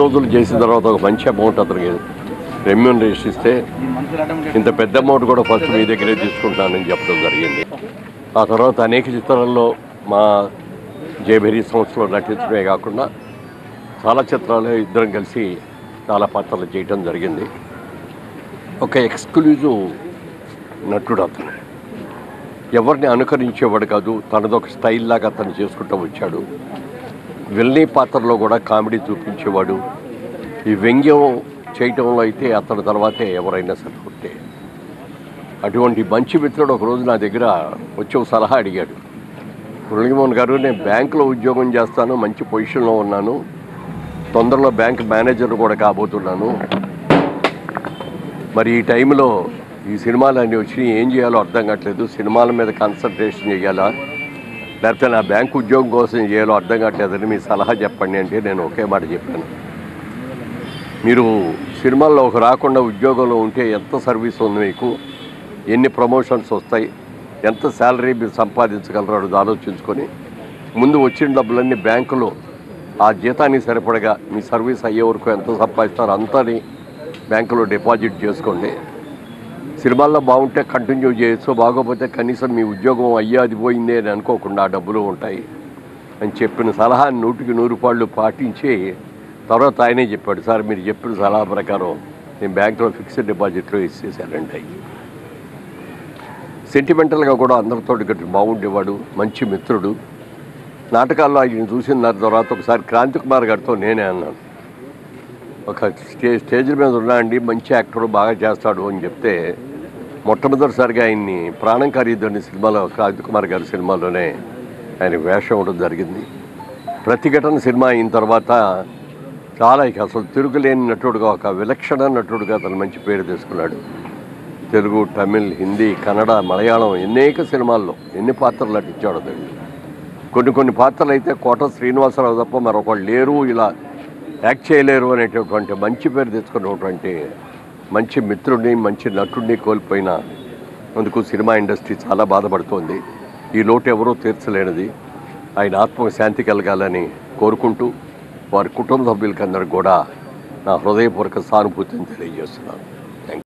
రోజులు చేసిన తర్వాత ఒక మంచి అమౌంట్ అతనికి రెమ్యూనరేషన్ ఇస్తే ఇంత పెద్ద అమౌంట్ కూడా ఫస్ట్ మీ దగ్గరే తీసుకుంటానని చెప్పడం జరిగింది. ఆ తర్వాత అనేక చిత్రాల్లో మా జయభేరి సంస్థలో నటించడమే కాకుండా చాలా చిత్రాలు ఇద్దరం కలిసి చాలా పాత్రలు చేయటం జరిగింది. ఒక ఎక్స్క్లూజివ్ నటుడు అతను, ఎవరిని అనుకరించేవాడు కాదు, తనదొక స్టైల్ లాగా అతను చేసుకుంటూ వచ్చాడు. విల్నీ పాత్రలో కూడా కామెడీ చూపించేవాడు. ఈ వ్యంగ్యం చేయటంలో అయితే అతని తర్వాతే ఎవరైనా సరిపోతే. అటువంటి మంచి మిత్రుడు ఒకరోజు నా దగ్గర వచ్చి ఒక సలహా అడిగాడు. మురళీమోహన్ గారు, నేను బ్యాంకులో ఉద్యోగం చేస్తాను, మంచి పొజిషన్లో ఉన్నాను, తొందరలో బ్యాంక్ మేనేజర్ కూడా కాబోతున్నాను, మరి ఈ టైంలో ఈ సినిమాలన్నీ వచ్చి ఏం చేయాలో అర్థం కావట్లేదు, సినిమాల మీద కాన్సన్ట్రేషన్ చేయాలా లేకపోతే నా బ్యాంకు ఉద్యోగం కోసం చేయాలో అర్థం కావట్లేదని మీ సలహా చెప్పండి అంటే నేను ఒకే మాట చెప్పాను. మీరు సినిమాల్లో ఒక రాకుండా ఉద్యోగంలో ఉంటే ఎంత సర్వీస్ ఉంది మీకు, ఎన్ని ప్రమోషన్స్ వస్తాయి, ఎంత శాలరీ మీరు సంపాదించగలరో అది ఆలోచించుకొని ముందు వచ్చిన డబ్బులన్నీ బ్యాంకులో ఆ జీతానికి సరిపడగా మీ సర్వీస్ అయ్యే వరకు ఎంత సంపాదిస్తారో అంతని బ్యాంకులో డిపాజిట్ చేసుకోండి. సినిమాల్లో బాగుంటే కంటిన్యూ చేయొచ్చు, బాగోపోతే కనీసం మీ ఉద్యోగం అది పోయిందే అని అనుకోకుండా ఆ డబ్బులు ఉంటాయి అని చెప్పిన సలహాని 100కి 100 పాళ్ళు పాటించి తర్వాత ఆయనే చెప్పాడు, సార్ మీరు చెప్పిన సలహా ప్రకారం నేను బ్యాంకులో ఫిక్స్డ్ డిపాజిట్లో ఇచ్చేసానండి. సెంటిమెంటల్గా కూడా అందరితో గట్టి బాగుండేవాడు, మంచి మిత్రుడు. నాటకాల్లో ఆయన చూసిన తర్వాత ఒకసారి క్రాంతి కుమార్ గారితో నేనే అన్నాను, ఒక స్టేజ్ మీద ఉన్నా అండి, మంచి యాక్టర్ బాగా చేస్తాడు అని చెప్తే మొట్టమొదటిసారిగా ఆయన్ని ప్రాణం ఖరీదని సినిమాలో క్రాంతి కుమార్ గారి సినిమాలోనే ఆయన వేషం ఉండడం జరిగింది. ప్రతిఘటన సినిమా అయిన తర్వాత చాలా అసలు తిరుగులేని నటుడుగా, ఒక విలక్షణ నటుడుగా తను మంచి పేరు తీసుకున్నాడు. తెలుగు, తమిళ్, హిందీ, కన్నడ, మలయాళం అనేక సినిమాల్లో ఎన్ని పాత్రలు నటించాడు అతను. కొన్ని పాత్రలు అయితే కోట శ్రీనివాసరావు తప్ప మరొకళ్ళు లేరు, ఇలా యాక్ట్ చేయలేరు అనేటటువంటి మంచి పేరు తెచ్చుకున్నటువంటి మంచి మిత్రుడిని, మంచి నటుడిని కోల్పోయిన అందుకు సినిమా ఇండస్ట్రీ చాలా బాధపడుతోంది. ఈ లోటు ఎవరూ తీర్చలేనిది. ఆయన ఆత్మకు శాంతి కలగాలని కోరుకుంటూ వారి కుటుంబ సభ్యులకందరికీ కూడా నా హృదయపూర్వక సానుభూతిని తెలియజేస్తున్నాను.